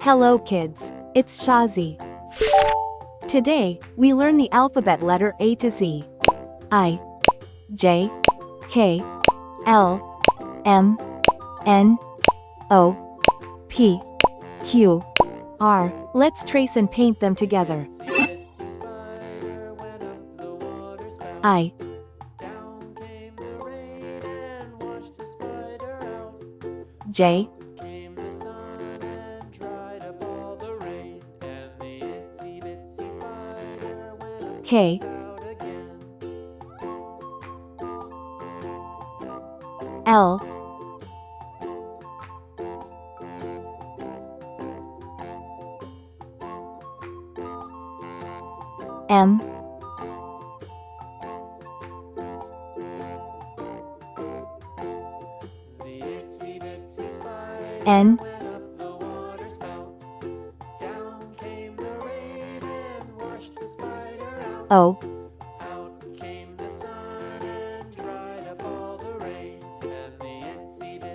Hello kids, it's Shazi. Today, we learn the alphabet letter A to Z. I, J, K, L, M, N, O, P, Q, R. Let's trace and paint them together. I, J, K, L, M, N, O,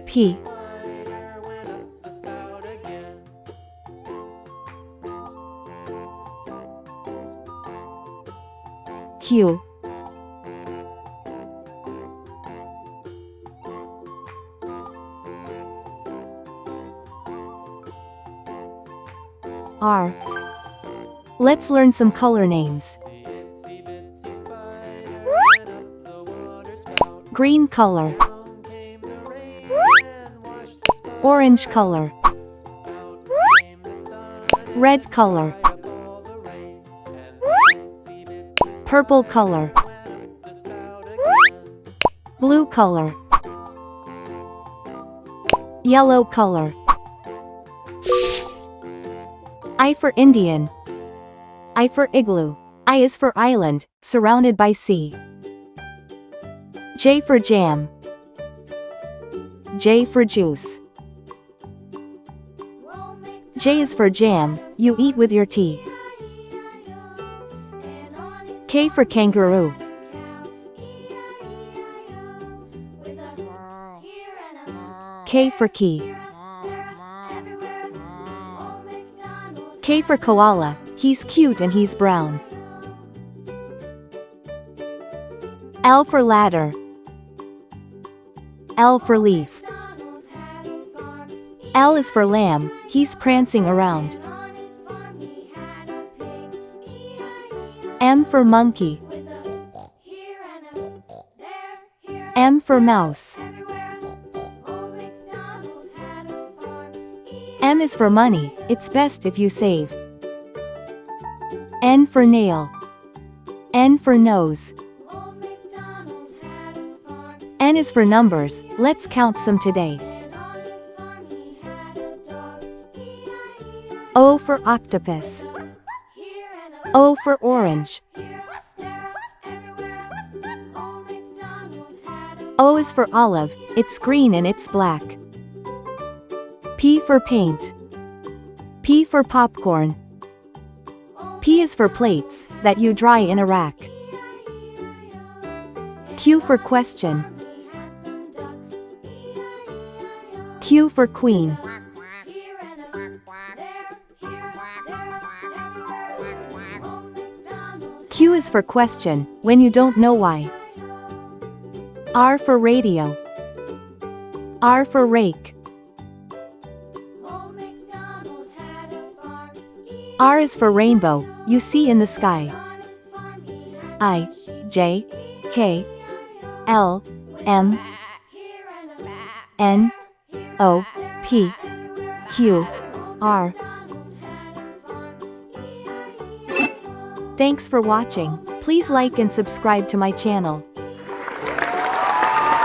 P, Q, R. Let's learn some color names. Green color, orange color, red color, purple color, blue color, yellow color. I for Indian. I for igloo. I is for island, surrounded by sea. J for jam. J for juice. J is for jam, you eat with your tea. K for kangaroo. K for key. K for koala, he's cute and he's brown. L for ladder. L for leaf. L is for lamb, he's prancing around. M for monkey. M for mouse. M is for money, it's best if you save. N for nail. N for nose. N is for numbers, let's count some today. O for octopus. O for orange. O is for olive, it's green and it's black. P for paint. P for popcorn. P is for plates, that you dry in a rack. Q for question. Q for queen. Q is for question, when you don't know why. R for radio. R for rake. R is for rainbow, you see in the sky. I, J, K, L, M, N, O, P, Q, R. Thanks for watching. Please like and subscribe to my channel.